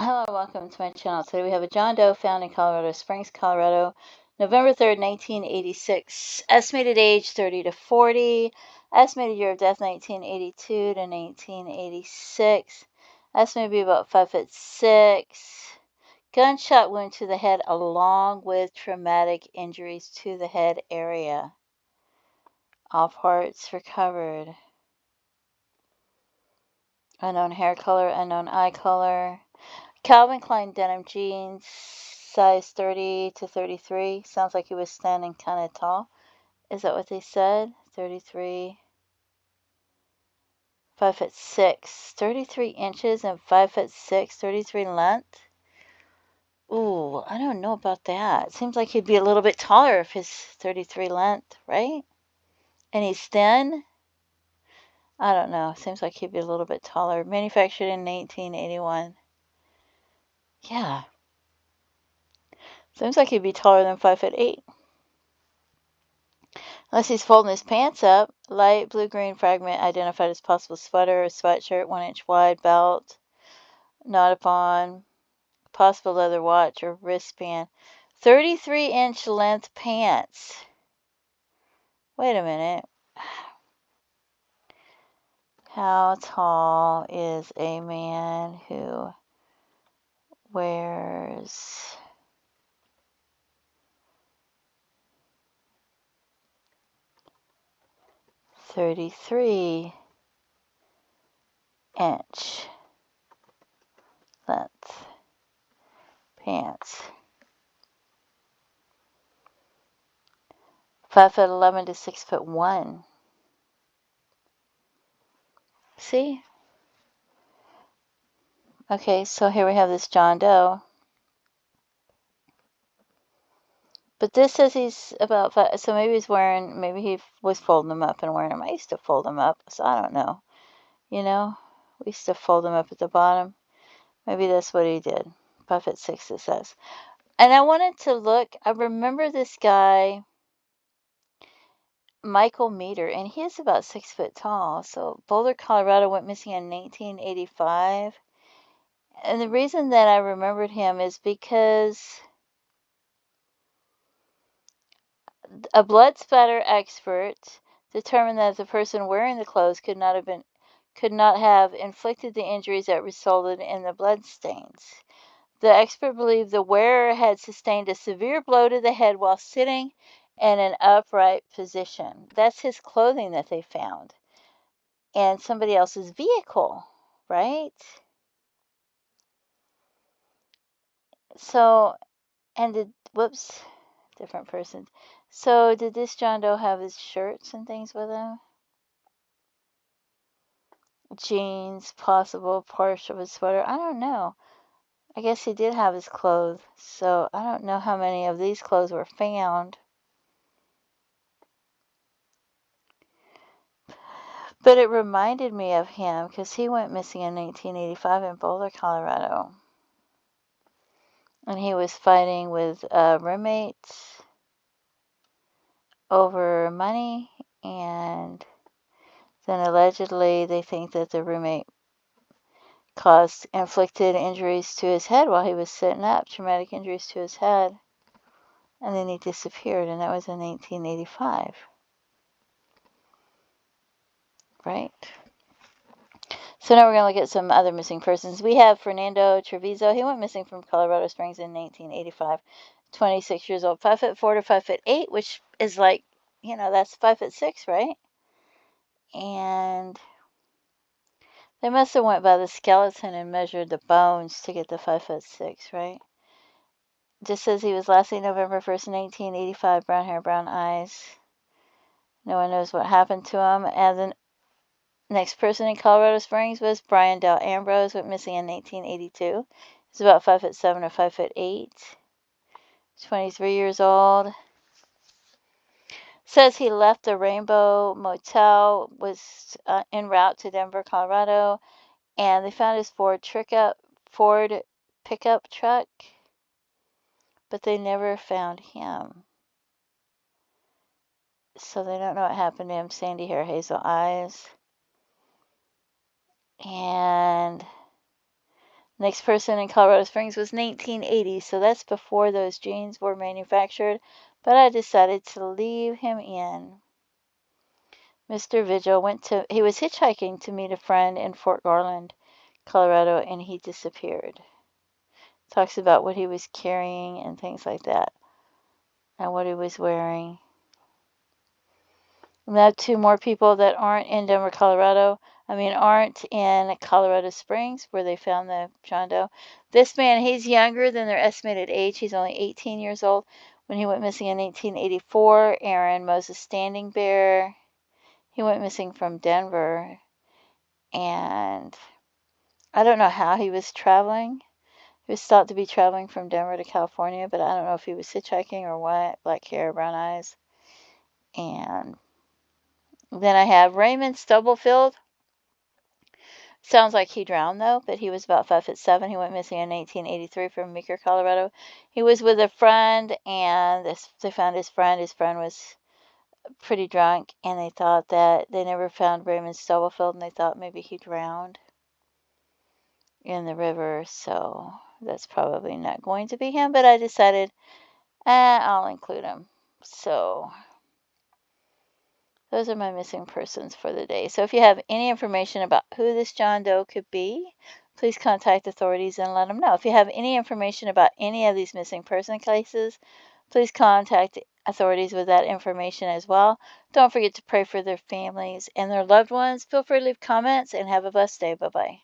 Hello, welcome to my channel. Today we have a John Doe found in Colorado Springs, Colorado, November 3rd, 1986. Estimated age 30 to 40. Estimated year of death 1982 to 1986. Estimated to be about 5'6". Gunshot wound to the head along with traumatic injuries to the head area. All parts recovered. Unknown hair color, unknown eye color. Calvin Klein denim jeans, size 30 to 33. Sounds like he was standing kind of tall. Is that what they said? 33. 5'6". 33 inches and 5'6". 33 length. Ooh, I don't know about that. Seems like he'd be a little bit taller if his 33 length, right? And he's thin. I don't know. Seems like he'd be a little bit taller. Manufactured in 1981. Yeah. Seems like he'd be taller than 5'8". Unless he's folding his pants up. Light blue-green fragment identified as possible sweater or sweatshirt, 1-inch wide belt, not upon, possible leather watch or wristband. 33-inch length pants. Wait a minute. How tall is a man who wears 33-inch length pants? 5'11" to 6'1". See? Okay, so here we have this John Doe. But this says he's about 5, so maybe he's wearing, maybe he was folding them up and wearing them. I used to fold them up, so I don't know. You know, we used to fold them up at the bottom. Maybe that's what he did. 5'6", it says. And I wanted to look, I remember this guy, Michael Meter, and he is about 6 foot tall. So Boulder, Colorado went missing in 1985. And the reason that I remembered him is because a blood spatter expert determined that the person wearing the clothes could not have inflicted the injuries that resulted in the blood stains. The expert believed the wearer had sustained a severe blow to the head while sitting in an upright position. That's his clothing that they found. And somebody else's vehicle, right? So, and whoops, different person. So, did this John Doe have his shirts and things with him? Jeans, possible part of his sweater. I don't know. I guess he did have his clothes, so I don't know how many of these clothes were found. But it reminded me of him because he went missing in 1985 in Boulder, Colorado. And he was fighting with roommates over money, and then allegedly they think that the roommate inflicted injuries to his head while he was sitting up, traumatic injuries to his head, and then he disappeared, and that was in 1985. Right? So now we're going to look at some other missing persons. We have Fernando Trevizo. He went missing from Colorado Springs in 1985. 26 years old, 5'4" to 5'8", which is like, that's 5'6", right? And they must have went by the skeleton and measured the bones to get the 5'6", right? Just says he was last seen November 1st, 1985. Brown hair, brown eyes. No one knows what happened to him. And the next person in Colorado Springs was Brian Del Ambrose, went missing in 1982. He's about 5'7" or 5'8". 23 years old. Says he left the Rainbow Motel, was en route to Denver, Colorado, and they found his Ford pickup truck, but they never found him. So they don't know what happened to him. Sandy hair, hazel eyes. And Next person in Colorado Springs was 1980, so that's before those jeans were manufactured, but I decided to leave him in. Mr. Vigil he was hitchhiking to meet a friend in Fort Garland, Colorado, and he disappeared. Talks about what he was carrying and things like that, and what he was wearing. We have two more people that aren't in Denver, Colorado. Aren't in Colorado Springs, where they found the John Doe. This man, he's younger than their estimated age. He's only 18 years old. When he went missing in 1884, Aaron Moses Standing Bear, he went missing from Denver. And I don't know how he was traveling. He was thought to be traveling from Denver to California, but I don't know if he was hitchhiking or what. Black hair, brown eyes. And then I have Raymond Stubblefield. Sounds like he drowned, though, but he was about 5'7". He went missing in 1883 from Meeker, Colorado. He was with a friend, and they found his friend. His friend was pretty drunk, and they thought that they never found Raymond Stubblefield, and they thought maybe he drowned in the river. So that's probably not going to be him, but I decided I'll include him. So those are my missing persons for the day. So if you have any information about who this John Doe could be, please contact authorities and let them know. If you have any information about any of these missing person cases, please contact authorities with that information as well. Don't forget to pray for their families and their loved ones. Feel free to leave comments and have a blessed day. Bye-bye.